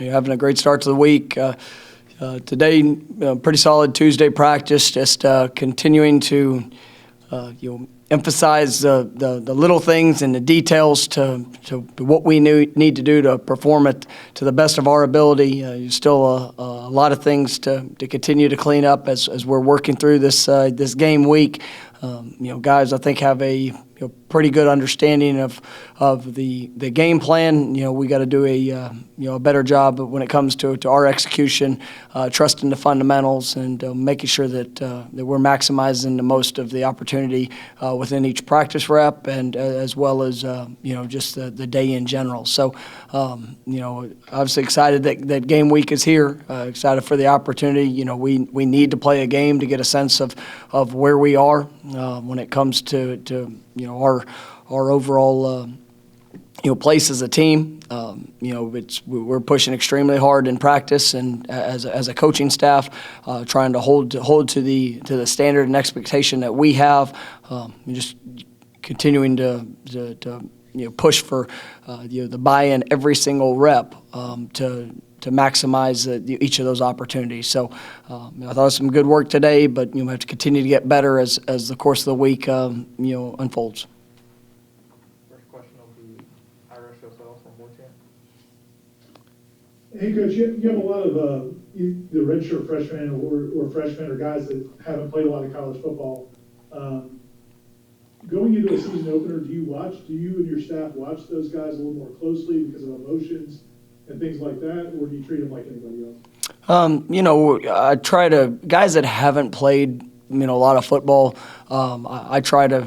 You're having a great start to the week. Today, pretty solid Tuesday practice, just continuing to emphasize the little things and the details to what we need to do to perform it to the best of our ability. There's still a lot of things to continue to clean up as we're working through this game week. Guys, I think have a pretty good understanding of the game plan. We got to do a better job when it comes to our execution, trusting the fundamentals and making sure that we're maximizing the most of the opportunity within each practice rep and as well as just the day in general. So obviously excited that game week is here. Excited for the opportunity. We need to play a game to get a sense of where we are when it comes to our overall place as a team. We're pushing extremely hard in practice and as a coaching staff, trying to hold to the standard and expectation that we have. Just continuing to push for the buy-in every single rep to maximize each of those opportunities. So I thought it was some good work today, but we have to continue to get better as the course of the week unfolds. First question will be Irish O'Sell from Warchant. Hey, Coach, you have a lot of either redshirt freshmen or freshmen or guys that haven't played a lot of college football. Going into a season opener, do you and your staff watch those guys a little more closely because of emotions and things like that, or do you treat them like anybody else? I try to, guys that haven't played, a lot of football, I try to,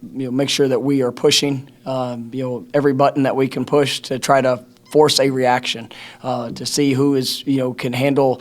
make sure that we are pushing, every button that we can push to try to force a reaction, to see who is, can handle,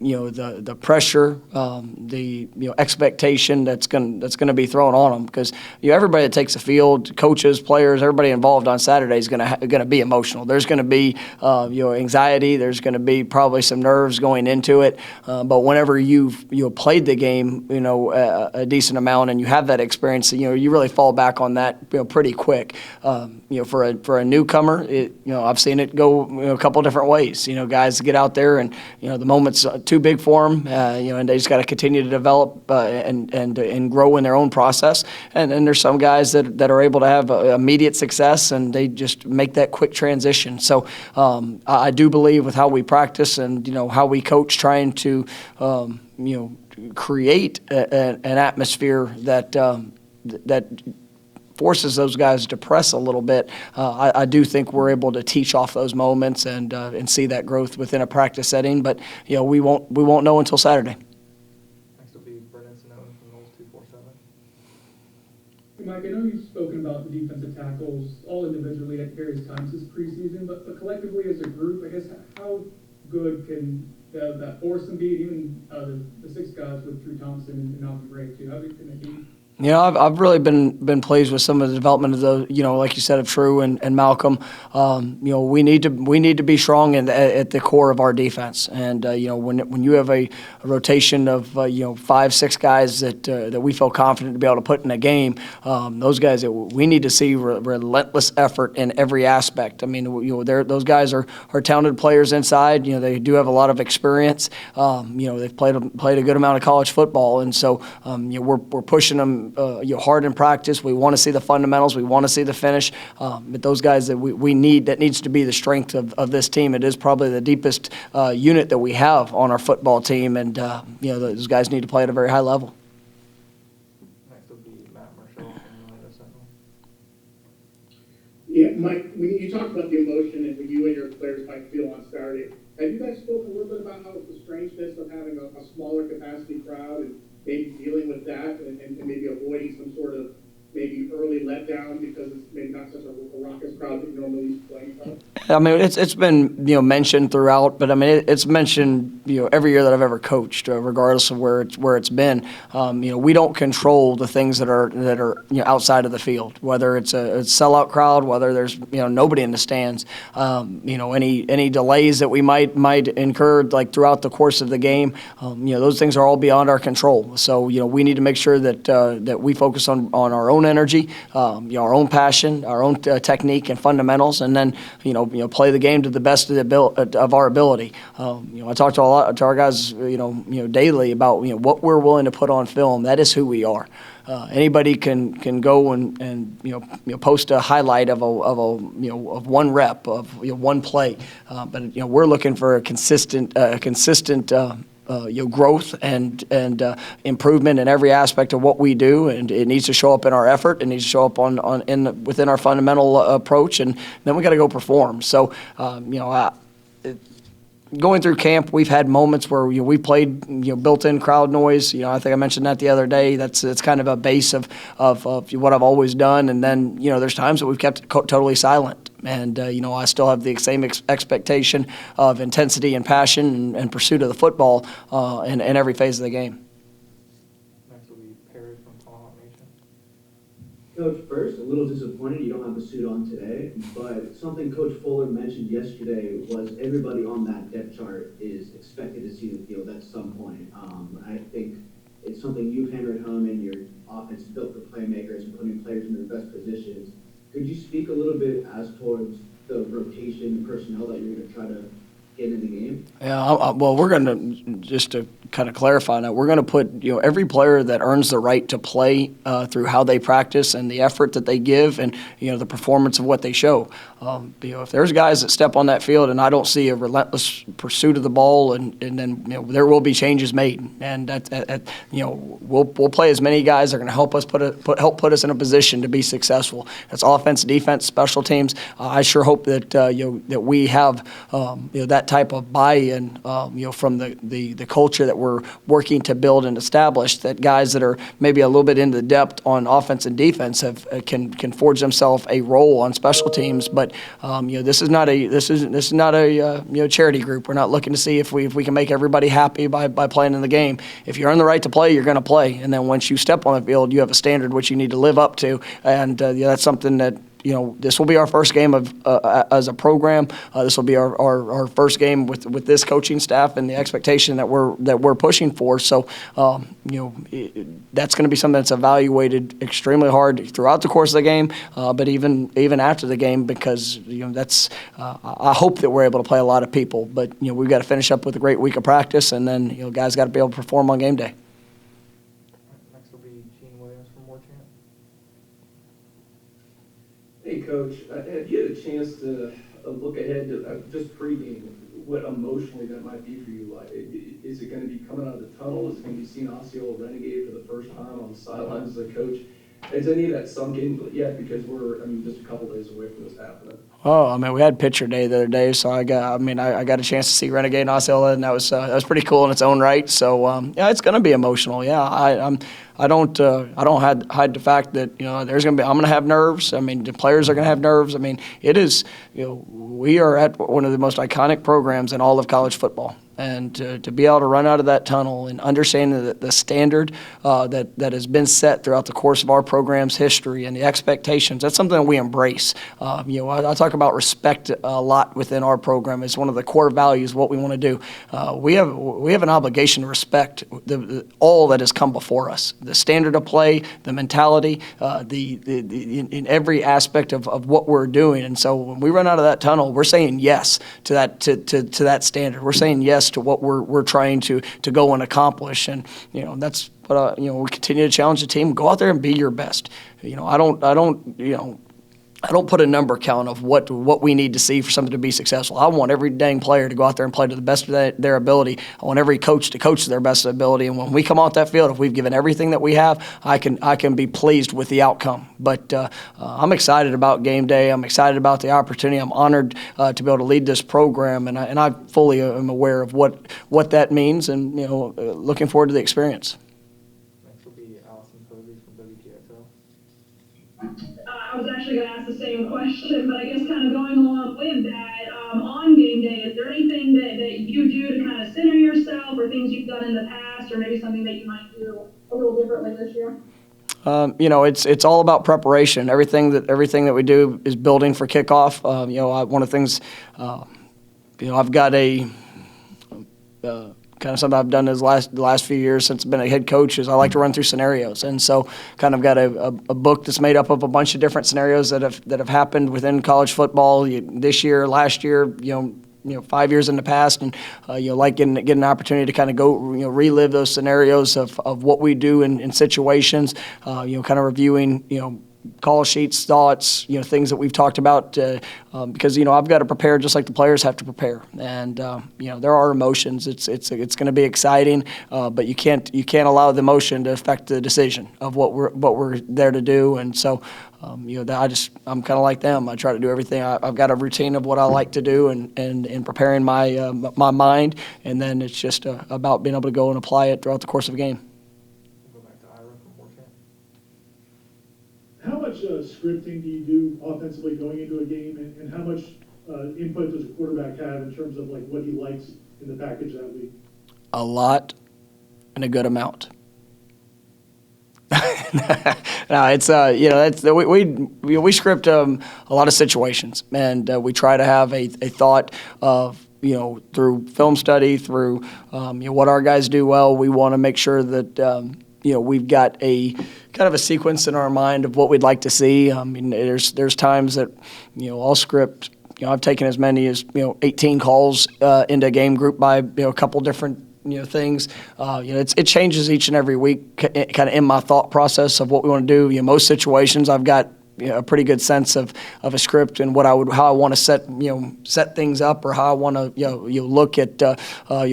the pressure, the expectation that's going to be thrown on them, because everybody that takes the field, coaches, players, everybody involved on Saturday is going to be emotional. There's going to be anxiety. There's going to be probably some nerves going into it. But whenever you've played the game, a decent amount, and you have that experience, you really fall back on that pretty quick. For a newcomer, I've seen it go a couple different ways. Guys get out there and the moment's too big for them, and they just got to continue to develop and grow in their own process. And then there's some guys that are able to have immediate success, and they just make that quick transition. So I do believe with how we practice and how we coach, trying to create an atmosphere that forces those guys to press a little bit. I do think we're able to teach off those moments and see that growth within a practice setting. But we won't know until Saturday. Next will be Brendan Seminoles from Knowles 247. Hey Mike, I know you've spoken about the defensive tackles all individually at various times this preseason, but collectively as a group, I guess how good can that force them be? Even the six guys with Drew Thompson and Malcolm Gray too. How good can they be? I've really been pleased with some of the development of those, like you said, of True and Malcolm. We need to be strong at the core of our defense. And when you have a rotation of 5-6 guys that we feel confident to be able to put in a game, those guys that we need to see relentless effort in every aspect. I mean, those guys are talented players inside. They do have a lot of experience. They've played a good amount of college football, and so we're pushing them hard in practice. We want to see the fundamentals. We want to see the finish. But those guys that we need, that needs to be the strength of this team. It is probably the deepest unit that we have on our football team, and those guys need to play at a very high level. Next will be Matt Marshall from Orlando Sentinel. Yeah, Mike, when you talked about the emotion and what you and your players might feel on Saturday, have you guys spoken a little bit about how the strangeness of having a smaller capacity crowd and maybe dealing with that and maybe avoiding some sort of maybe early letdown because it's maybe not such a raucous crowd that you normally used to play in front? I mean, it's been mentioned throughout, but I mean it's mentioned every year that I've ever coached, regardless of where it's been. We don't control the things that are outside of the field, whether it's a sellout crowd, whether there's nobody in the stands. Any delays that we might incur like throughout the course of the game, those things are all beyond our control. So we need to make sure that we focus on our own energy, our own passion, our own technique and fundamentals, and then play the game to the best of our ability. I talk to our guys, daily about what we're willing to put on film. That is who we are. Anybody can go and post a highlight of one rep of one play, but we're looking for a consistent growth and improvement in every aspect of what we do, and it needs to show up in our effort. It needs to show up within our fundamental approach, and then we got to go perform. So, going through camp, we've had moments where we played built-in crowd noise. I think I mentioned that the other day. It's kind of a base of what I've always done. And then there's times that we've kept it totally silent. And I still have the same expectation of intensity and passion and pursuit of the football in every phase of the game. Next will be Perry from Tomahawk Nation. Coach, first, a little disappointed you don't have the suit on today, but something Coach Fuller mentioned yesterday was everybody on that depth chart is expected to see the field at some point. I think it's something you've hammered home, and your offense is built for playmakers and putting players in their best positions. Could you speak a little bit as towards the rotation personnel that you're going to try to get in the game? Yeah, well, we're going to, just to kind of clarify that, we're going to put every player that earns the right to play through how they practice and the effort that they give and the performance of what they show. If there's guys that step on that field and I don't see a relentless pursuit of the ball, and then there will be changes made, and we'll play as many guys that are going to help us put us in a position to be successful. That's offense, defense, special teams. I sure hope that that we have that type of buy-in from the culture that we're working to build and establish, that guys that are maybe a little bit into depth on offense and defense can forge themselves a role on special teams. But this is not a charity group. We're not looking to see if we can make everybody happy by playing in the game. If you earn the right to play, you're going to play, and then once you step on the field, you have a standard which you need to live up to, and that's something that. This will be our first game as a program. This will be our first game with this coaching staff and the expectation that we're pushing for. So, that's going to be something that's evaluated extremely hard throughout the course of the game, but even after the game, because that's. I hope that we're able to play a lot of people, but we've got to finish up with a great week of practice, and then guys got to be able to perform on game day. Next will be Gene Williams from War Chant. Hey, Coach, have you had a chance to look ahead to just pregame, what emotionally that might be for you? Like, is it going to be coming out of the tunnel? Is it going to be seeing Osceola renegade for the first time on the sidelines as a coach? Has any of that sunk in yet? Because we're, just a couple days away from this happening. Oh, we had pitcher day the other day, so I got a chance to see Renegade and Osceola, and that was pretty cool in its own right. So it's going to be emotional. Yeah, I don't hide the fact that I'm going to have nerves. The players are going to have nerves. It is we are at one of the most iconic programs in all of college football. And to be able to run out of that tunnel and understand the standard that has been set throughout the course of our program's history and the expectations, that's something that we embrace. I talk about respect a lot within our program. It's one of the core values of what we want to do. We have an obligation to respect all that has come before us, the standard of play, the mentality, in every aspect of what we're doing. And so when we run out of that tunnel, we're saying yes to that standard. We're saying yes to what we're trying to go and accomplish, and that's what we continue to challenge the team. Go out there and be your best. I don't put a number count of what we need to see for something to be successful. I want every dang player to go out there and play to the best of their ability. I want every coach to coach to their best ability. And when we come off that field, if we've given everything that we have, I can be pleased with the outcome. But I'm excited about game day. I'm excited about the opportunity. I'm honored to be able to lead this program, and I fully am aware of what that means, and looking forward to the experience. Next will be Allison Posey from WTXL. I was actually going to ask the same question, but I guess kind of going along with that, on game day, is there anything that you do to kind of center yourself, or things you've done in the past, or maybe something that you might do a little differently this year? It's all about preparation. Everything that we do is building for kickoff. One of the things, I've got a kind of something I've done the last few years since I've been a head coach is I like to run through scenarios. And so kind of got a book that's made up of a bunch of different scenarios that have happened within college football this year, last year, 5 years in the past, and like getting an opportunity to kind of go relive those scenarios of what we do in situations, kind of reviewing call sheets, thoughts, things that we've talked about, because I've got to prepare just like the players have to prepare, and there are emotions. It's going to be exciting, but you can't allow the emotion to affect the decision of what we're there to do, and so. I'm kind of like them. I try to do everything. I've got a routine of what I like to do, and preparing my mind, and then it's just about being able to go and apply it throughout the course of a game. We'll go back to Ira from Warchant. How much scripting do you do offensively going into a game, and how much input does a quarterback have in terms of like what he likes in the package that week? A lot and a good amount. No, it's we script a lot of situations, and we try to have a thought of through film study, through what our guys do well. We want to make sure that we've got a kind of a sequence in our mind of what we'd like to see. I mean, there's times that I'll script. I've taken as many as 18 calls into a game group by a couple different things. It changes each and every week, kind of in my thought process of what we want to do. Most situations I've got a pretty good sense of a script and how I want to set things up, or how I want to look at a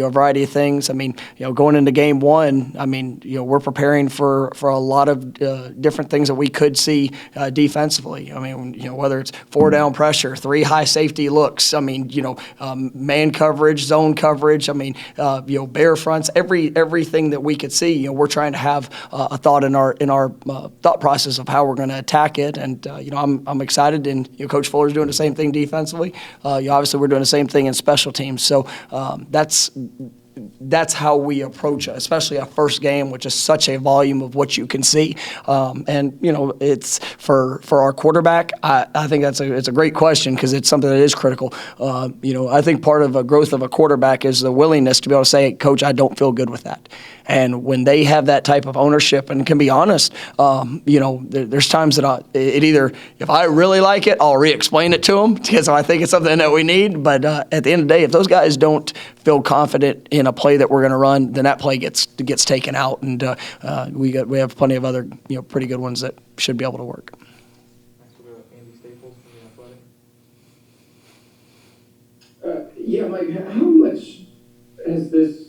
variety of things. I mean, going into game one, I mean, we're preparing for a lot of different things that we could see defensively. I mean, whether it's 4-down pressure, 3 high safety looks. I mean, man coverage, zone coverage. I mean, bear fronts. Everything that we could see. We're trying to have a thought in our thought process of how we're going to attack it. And I'm excited, and Coach Fuller's doing the same thing defensively. Obviously, we're doing the same thing in special teams. So that's how we approach it, especially our first game, which is such a volume of what you can see. And it's for our quarterback. I think it's a great question, because it's something that is critical. I think part of a growth of a quarterback is the willingness to be able to say, Coach, I don't feel good with that. And when they have that type of ownership and can be honest, there's times that if I really like it, I'll re-explain it to them, because I think it's something that we need. But at the end of the day, if those guys don't feel confident in a play that we're going to run, then that play gets taken out, and we have plenty of other pretty good ones that should be able to work. Next we'll go to Andy Staples from The Athletic. Yeah, Mike, how much has this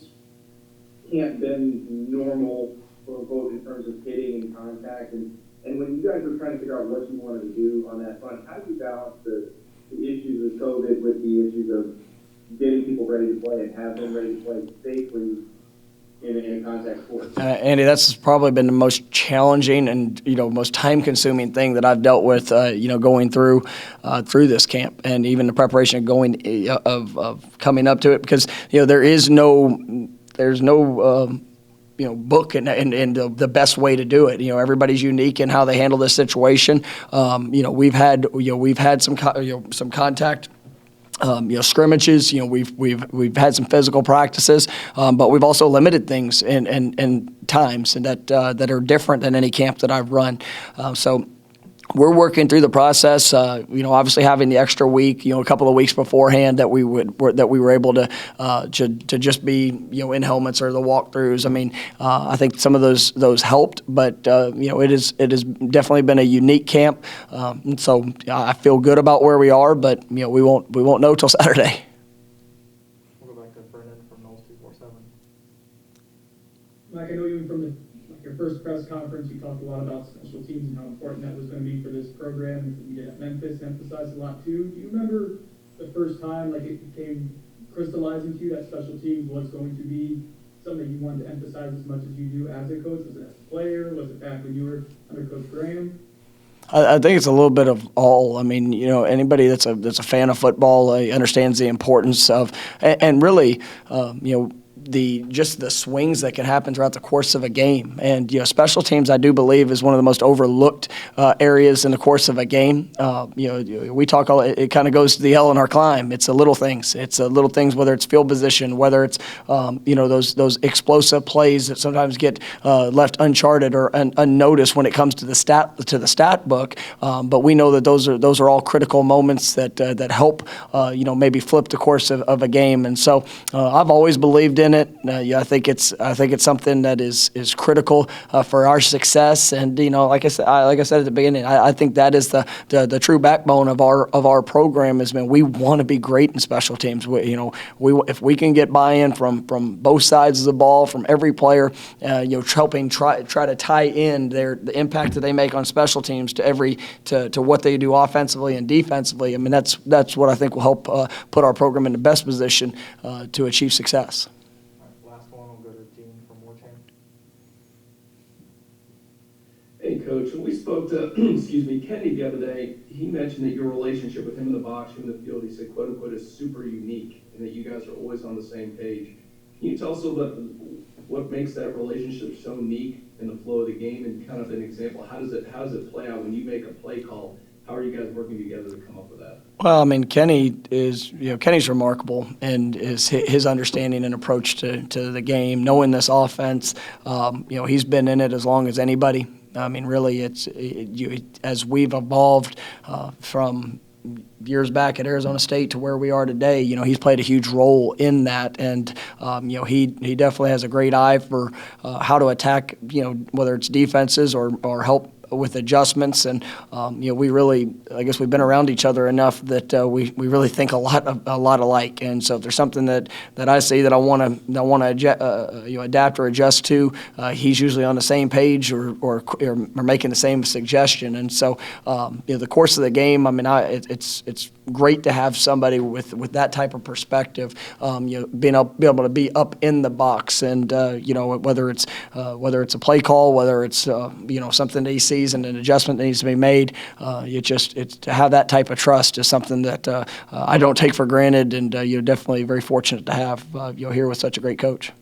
camp been normal, quote unquote, in terms of hitting and contact? And when you guys were trying to figure out what you wanted to do on that front, how do you balance the issues of COVID with the issues of getting people ready to play and have them ready to play safely in a contact sport? Andy, that's probably been the most challenging and most time-consuming thing that I've dealt with. Going through this camp, and even the preparation of coming up to it, because there's no book and the best way to do it. Everybody's unique in how they handle this situation. We've had some contact. Scrimmages. We've had some physical practices, but we've also limited things in times, and that are different than any camp that I've run. So we're working through the process. Obviously having the extra week, a couple of weeks beforehand, that we were able to just be in helmets or the walkthroughs. I mean, I think some of those helped, but it has definitely been a unique camp. And so I feel good about where we are, but we won't know till Saturday. We'll go back to Brennan from Knowles 247. Mike, I know even from your first press conference, you talked a lot about special teams and how important that was going to be for this program. And you did at Memphis, emphasized a lot too. Do you remember the first time it became crystallizing to you that special teams was going to be something you wanted to emphasize as much as you do as a coach? Was it as a player? Was it back when you were under Coach Graham? I think it's a little bit of all. I mean, anybody that's a fan of football understands the importance of, and really, just the swings that can happen throughout the course of a game. And special teams, I do believe, is one of the most overlooked areas in the course of a game. We talk all, it kind of goes to the L in our climb. It's the little things. It's the little things, whether it's field position, whether it's those explosive plays that sometimes get left uncharted or unnoticed when it comes to the stat book. But we know that those are all critical moments that help maybe flip the course of a game. And so I've always believed in it. I think it's something that is critical for our success. And like I said at the beginning, I think that is the true backbone of our program. Is, man, we want to be great in special teams. If we can get buy-in from both sides of the ball, from every player, helping try to tie in the impact that they make on special teams to what they do offensively and defensively. I mean, that's what I think will help put our program in the best position to achieve success. All right, last one, we'll go to Dean from Warchain. Hey, Coach, when we spoke to, Kenny the other day, he mentioned that your relationship with him in the box, him in the field, he said, quote unquote, is super unique, and that you guys are always on the same page. Can you tell us a little bit what makes that relationship so unique in the flow of the game, and kind of an example, how does it play out when you make a play call? How are you guys working together to come up with that? Well, I mean, Kenny's remarkable, and his understanding and approach to the game, knowing this offense. He's been in it as long as anybody. I mean, really, as we've evolved from years back at Arizona State to where we are today, he's played a huge role in that, and he definitely has a great eye for how to attack, whether it's defenses or help with adjustments. And we really, I guess we've been around each other enough that we really think a lot alike. And so if there's something that I see that I want to adapt or adjust to, he's usually on the same page or making the same suggestion. And so the course of the game, I mean, it's great to have somebody with that type of perspective, being able to be up in the box, and whether it's a play call, whether it's something that he sees and an adjustment that needs to be made, it's to have that type of trust is something that I don't take for granted, and you're definitely very fortunate to have here with such a great coach.